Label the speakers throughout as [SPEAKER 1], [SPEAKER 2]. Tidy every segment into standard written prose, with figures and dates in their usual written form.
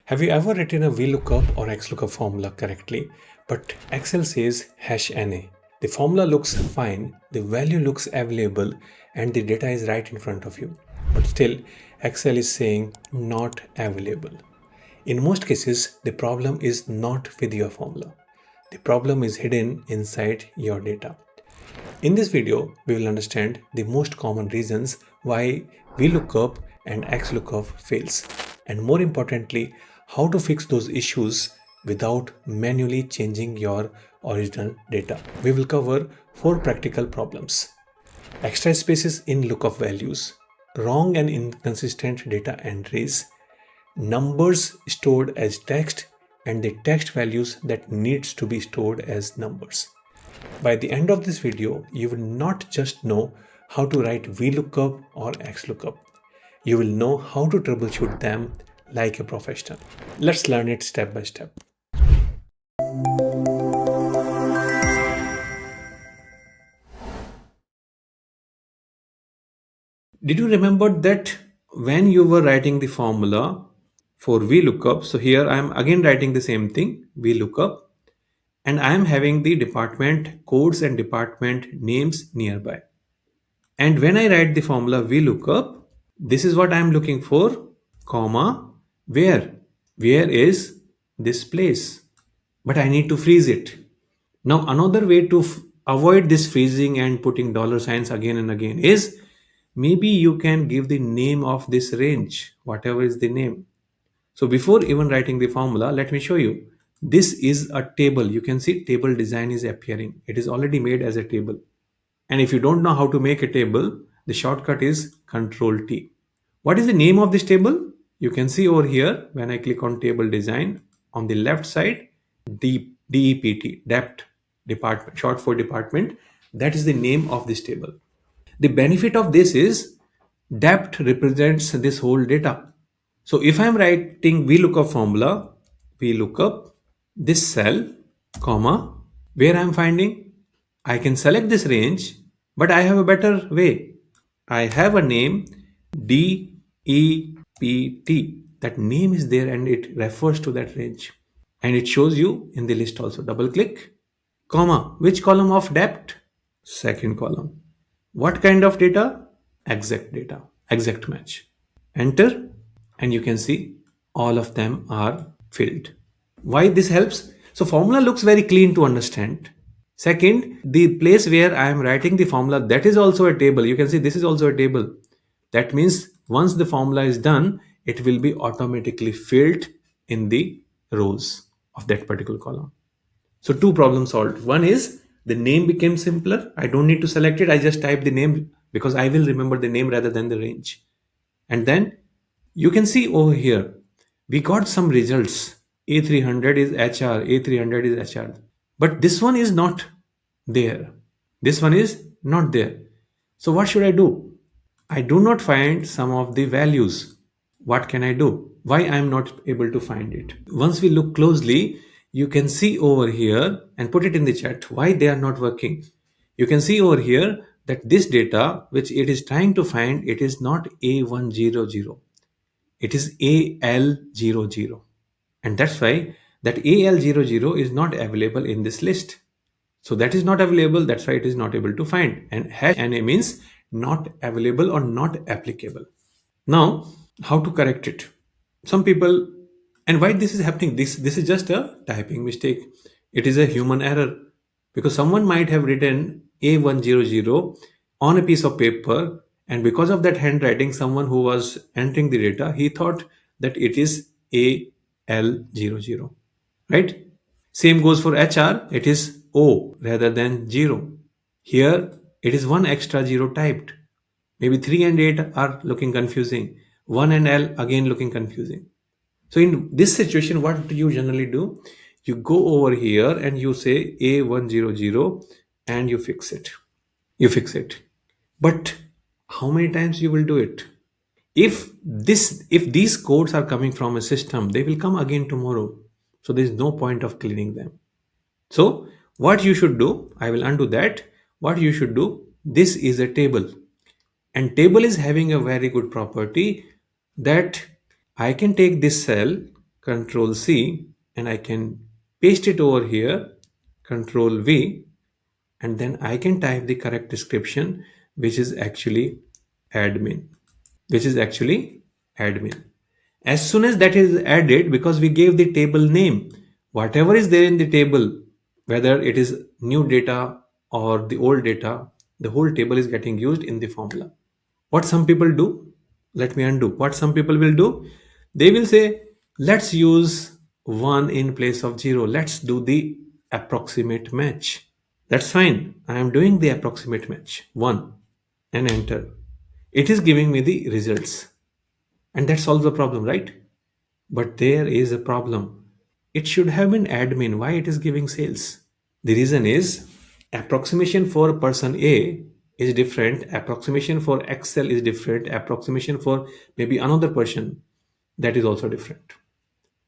[SPEAKER 1] Have you ever written a VLOOKUP or XLOOKUP formula correctly, but Excel says #NA? The formula looks fine, the value looks available, and the data is right in front of you. But still, Excel is saying not available. In most cases, the problem is not with your formula. The problem is hidden inside your data. In this video, we will understand the most common reasons why VLOOKUP and XLOOKUP fails, and more importantly, how to fix those issues without manually changing your original data. We will cover 4 practical problems: extra spaces in lookup values, wrong and inconsistent data entries, numbers stored as text, and the text values that needs to be stored as numbers. By the end of this video, you will not just know how to write VLOOKUP or XLOOKUP. You will know how to troubleshoot them like a professional. Let's learn it step by step. Did you remember that when you were writing the formula for VLOOKUP, so here I am again writing the same thing, VLOOKUP, and I am having the department codes and department names nearby. And when I write the formula VLOOKUP, this is what I am looking for, comma, where? Where is this place? But I need to freeze it. Now, another way to avoid this freezing and putting dollar signs again and again is maybe you can give the name of this range, whatever is the name. So before even writing the formula, let me show you. This is a table. You can see table design is appearing. It is already made as a table. And if you don't know how to make a table, the shortcut is Control T. What is the name of this table? You can see over here when I click on table design on the left side, DEPT, depth department, short for department. That is the name of this table. The benefit of this is depth represents this whole data. So if I'm writing VLOOKUP formula, VLOOKUP, this cell, comma, where I'm finding, I can select this range, but I have a better way. I have a name DEPT. That name is there and it refers to that range. And it shows you in the list also. Double click, comma, which column of depth? Second column. What kind of data? Exact data, exact match. Enter, and you can see all of them are filled. Why this helps? So formula looks very clean to understand. Second, the place where I am writing the formula, that is also a table. You can see this is also a table. That means once the formula is done, it will be automatically filled in the rows of that particular column. So 2 problems solved. One is the name became simpler. I don't need to select it. I just type the name because I will remember the name rather than the range. And then you can see over here, we got some results. A300 is HR, A300 is HR. But this one is not there. This one is not there. So what should I do? I do not find some of the values. What can I do? Why I am not able to find it? Once we look closely, you can see over here and put it in the chat why they are not working. You can see over here that this data which it is trying to find, it is not A100. It is AL00. And that's why that AL00 is not available in this list. So that is not available. That's why it is not able to find. And #NA means not available or not applicable. Now, how to correct it? Some people, and why this is happening? This is just a typing mistake. It is a human error because someone might have written A100 on a piece of paper, and because of that handwriting, someone who was entering the data, he thought that it is AL00, right? Same goes for HR. It is O rather than 0. Here, it is one extra 0 typed. Maybe 3 and 8 are looking confusing. 1 and L again looking confusing. So in this situation, what do you generally do? You go over here and you say A100 and you fix it. You fix it. But how many times you will do it? If these codes are coming from a system, they will come again tomorrow. So there is no point of cleaning them. So what you should do, I will undo that. What you should do, this is a table. And table is having a very good property that I can take this cell Control C, and I can paste it over here, Control V, and then I can type the correct description, which is actually admin, which is actually admin. As soon as that is added, because we gave the table name, whatever is there in the table, whether it is new data or the old data, the whole table is getting used in the formula. What some people do, let me undo. What some people will do, they will say, let's use 1 in place of 0. Let's do the approximate match. That's fine. I am doing the approximate match. 1 and enter. It is giving me the results. And that solves the problem, right? But there is a problem. It should have been admin. Why it is giving sales? The reason is approximation for person A is different. Approximation for Excel is different. Approximation for maybe another person, that is also different.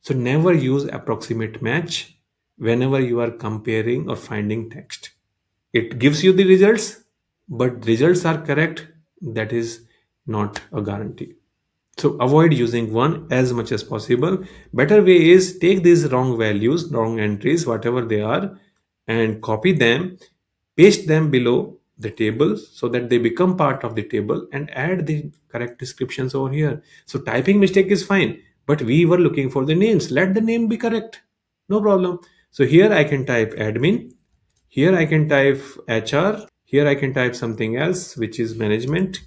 [SPEAKER 1] So never use approximate match whenever you are comparing or finding text. It gives you the results, but results are correct. That is not a guarantee. So avoid using 1 as much as possible. Better way is take these wrong values, wrong entries, whatever they are, and copy them, paste them below the table so that they become part of the table, and add the correct descriptions over here. So typing mistake is fine, but we were looking for the names. Let the name be correct. No problem. So here I can type admin. Here I can type HR. Here I can type something else, which is management.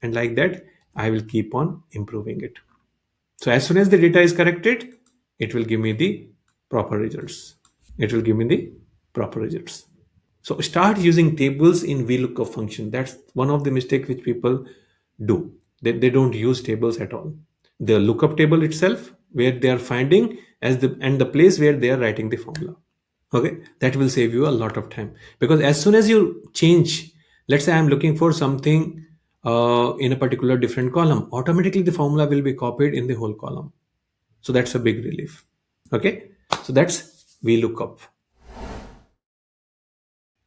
[SPEAKER 1] And like that, I will keep on improving it. So as soon as the data is corrected, it will give me the proper results. It will give me the proper results. So start using tables in VLOOKUP function. That's one of the mistakes which people do. They don't use tables at all. The lookup table itself, where they are finding as the place where they are writing the formula. Okay, that will save you a lot of time, because as soon as you change, let's say I'm looking for something in a particular different column, automatically the formula will be copied in the whole column. So that's a big relief. Okay, so that's VLOOKUP.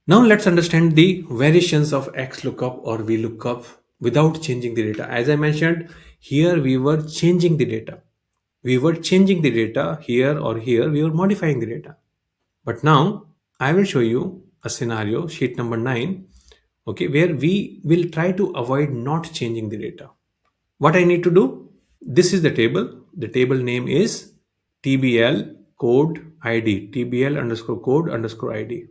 [SPEAKER 1] Now let's understand the variations of XLOOKUP or VLOOKUP without changing the data. As I mentioned, here we were changing the data. We were changing the data here or here, we were modifying the data. But now I will show you a scenario, sheet number 9, okay, where we will try to avoid not changing the data. What I need to do, this is the table. The table name is TBL code ID, TBL underscore code underscore ID.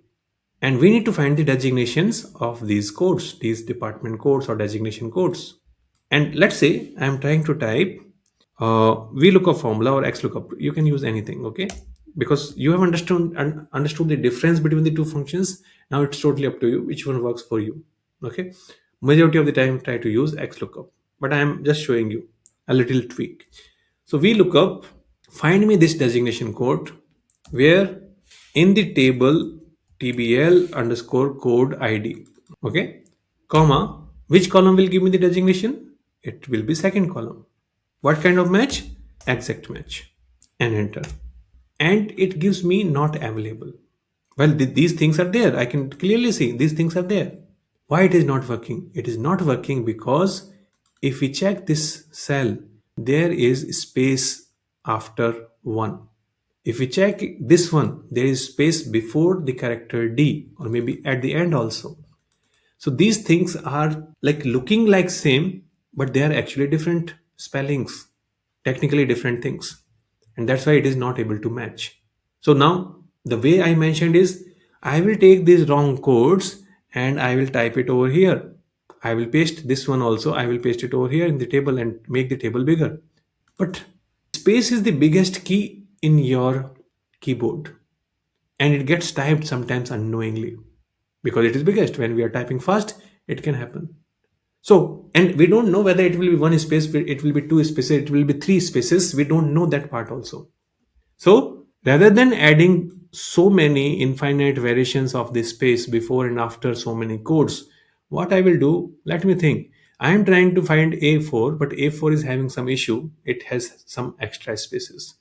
[SPEAKER 1] And we need to find the designations of these codes, these department codes or designation codes. And let's say I'm trying to type VLOOKUP formula or XLOOKUP. You can use anything, okay? Because you have understood the difference between the two functions. Now it's totally up to you which one works for you, okay? Majority of the time try to use XLOOKUP, but I am just showing you a little tweak. So VLOOKUP, find me this designation code where in the table TBL underscore code ID, okay, comma, which column will give me the designation? It will be second column. What kind of match? Exact match. And enter. And it gives me not available. Well, these things are there. I can clearly see these things are there. Why it is not working? It is not working because if we check this cell, there is space after 1. If we check this one, there is space before the character D, or maybe at the end also. So these things are like looking like same, but they are actually different spellings, technically different things. And that's why it is not able to match. So now the way I mentioned is I will take these wrong codes and I will type it over here. I will paste this one also. I will paste it over here in the table and make the table bigger. But space is the biggest key in your keyboard, and it gets typed sometimes unknowingly because it is biggest. When we are typing fast, it can happen. So, and we don't know whether it will be one space, it will be two spaces, it will be three spaces. We don't know that part also. So rather than adding so many infinite variations of this space before and after so many codes, what I will do, let me think. I am trying to find A4, but A4 is having some issue. It has some extra spaces.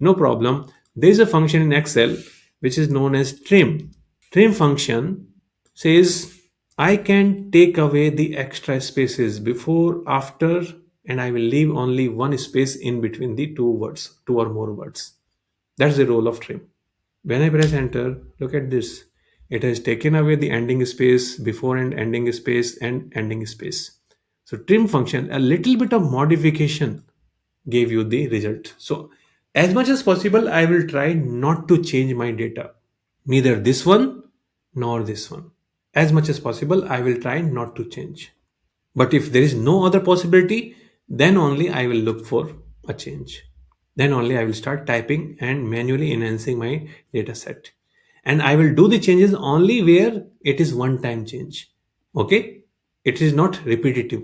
[SPEAKER 1] No problem. There is a function in Excel which is known as trim. Trim function says I can take away the extra spaces before, after, and I will leave only one space in between the two words, two or more words. That's the role of trim. When I press enter, look at this. It has taken away the ending space, before and ending space, and ending space. So trim function, a little bit of modification gave you the result. So as much as possible, I will try not to change my data. Neither this one nor this one. As much as possible, I will try not to change. But if there is no other possibility, then only I will look for a change. Then only I will start typing and manually enhancing my data set. And I will do the changes only where it is one time change. Okay? It is not repetitive.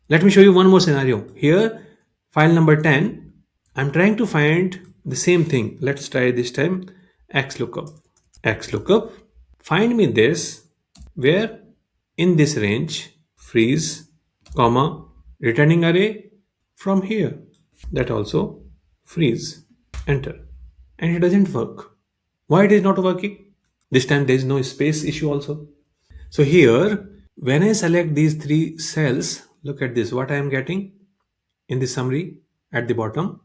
[SPEAKER 1] Let me show you one more scenario. Here, file number 10, I'm trying to find the same thing. Let's try this time XLOOKUP. XLOOKUP, find me this where in this range, freeze, comma, returning array from here. That also freeze, enter. And it doesn't work. Why it is not working? This time there is no space issue also. So here, when I select these three cells, look at this, what I am getting in the summary at the bottom.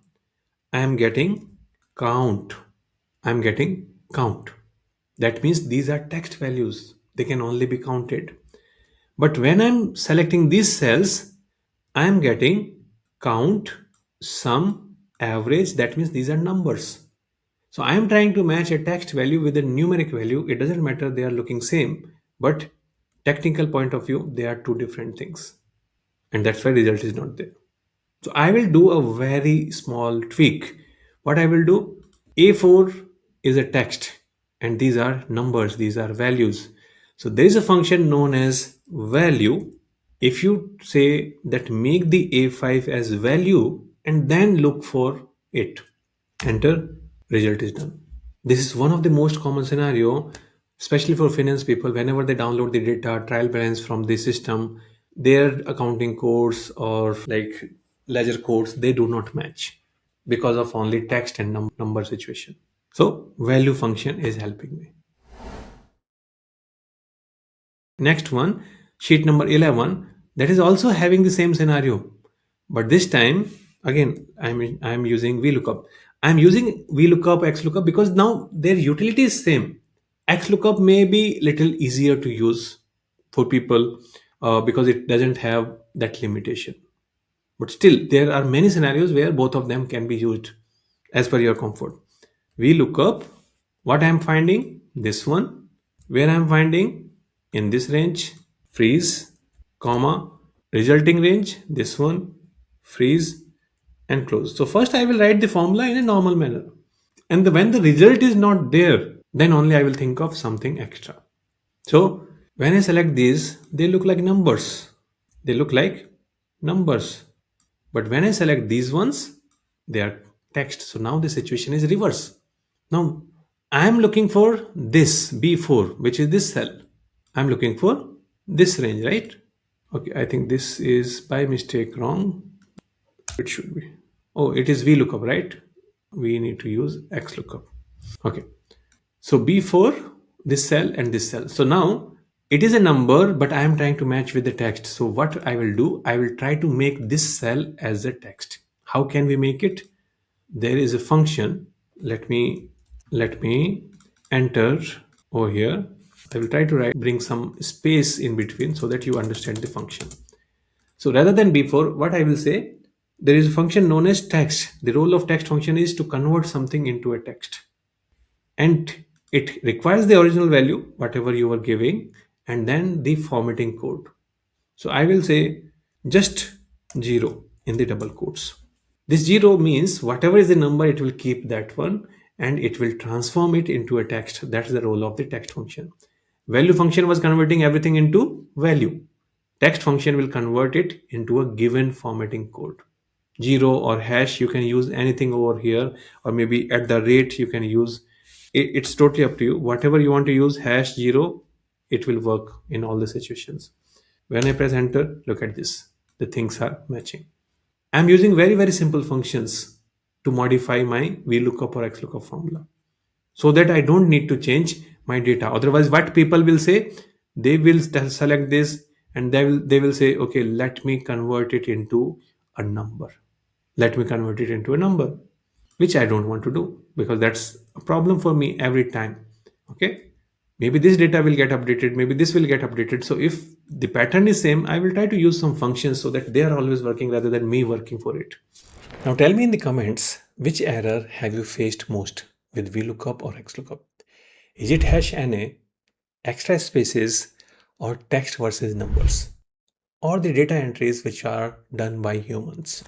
[SPEAKER 1] I am getting count. I am getting count. That means these are text values. They can only be counted. But when I'm selecting these cells, I am getting count, sum, average. That means these are numbers. So I am trying to match a text value with a numeric value. It doesn't matter, they are looking same, but technical point of view, they are two different things. And that's why result is not there. So I will do a very small tweak. What I will do, A4 is a text and these are numbers, these are values. So there is a function known as value. If you say that make the A5 as value and then look for it, enter, result is done. This is one of the most common scenario, especially for finance people. Whenever they download the data, trial balance from the system, their accounting codes or like ledger codes, they do not match because of only text and number situation. So value function is helping me. Next one, sheet number 11, that is also having the same scenario, but this time again I'm using VLOOKUP. I'm using VLOOKUP XLOOKUP because now their utility is same. XLOOKUP may be little easier to use for people because it doesn't have that limitation. But still, there are many scenarios where both of them can be used as per your comfort. VLOOKUP, what I am finding, this one, where I am finding in this range, freeze, comma, resulting range, this one, freeze, and close. So first I will write the formula in a normal manner. And when the result is not there, then only I will think of something extra. So when I select these, they look like numbers. They look like numbers. But when I select these ones, they are text. So now the situation is reverse. Now I am looking for this B4, which is this cell. I'm looking for this range, right? Okay, I think this is by mistake wrong. It should be. Oh, it is VLOOKUP, right? We need to use XLOOKUP. Okay. So B4, this cell and this cell. So now it is a number, but I am trying to match with the text. So what I will do, I will try to make this cell as a text. How can we make it? There is a function. Let me enter over here. I will try to bring some space in between so that you understand the function. So rather than before, what I will say, there is a function known as text. The role of text function is to convert something into a text. And it requires the original value, whatever you are giving, and then the formatting code. So I will say just 0 in the double quotes. This 0 means whatever is the number, it will keep that one and it will transform it into a text. That's the role of the text function. Value function was converting everything into value. Text function will convert it into a given formatting code. 0 or hash, you can use anything over here, or maybe at the rate you can use. It's totally up to you. Whatever you want to use, hash 0, it will work in all the situations. When I press enter, look at this. The things are matching. I'm using very, very simple functions to modify my VLOOKUP or XLOOKUP formula so that I don't need to change my data. Otherwise, what people will say, they will select this, and they will say, okay, let me convert it into a number. Let me convert it into a number, which I don't want to do because that's a problem for me every time. Okay, maybe this data will get updated, maybe this will get updated. So if the pattern is same, I will try to use some functions so that they are always working rather than me working for it. Now tell me in the comments, which error have you faced most with VLOOKUP or XLOOKUP? Is it hash NA, extra spaces, or text versus numbers, or the data entries which are done by humans?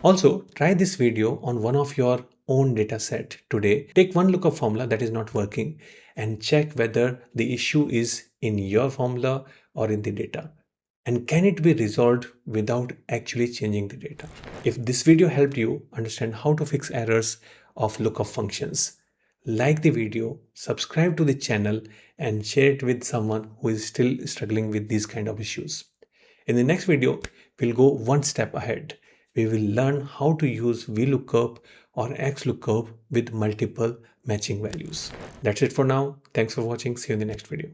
[SPEAKER 1] Also, try this video on one of your own data set today. Take one lookup formula that is not working and check whether the issue is in your formula or in the data. And can it be resolved without actually changing the data? If this video helped you understand how to fix errors of lookup functions, like the video, subscribe to the channel, and share it with someone who is still struggling with these kind of issues. In the next video, we'll go one step ahead. We will learn how to use VLOOKUP or XLOOKUP with multiple matching values. That's it for now. Thanks for watching. See you in the next video.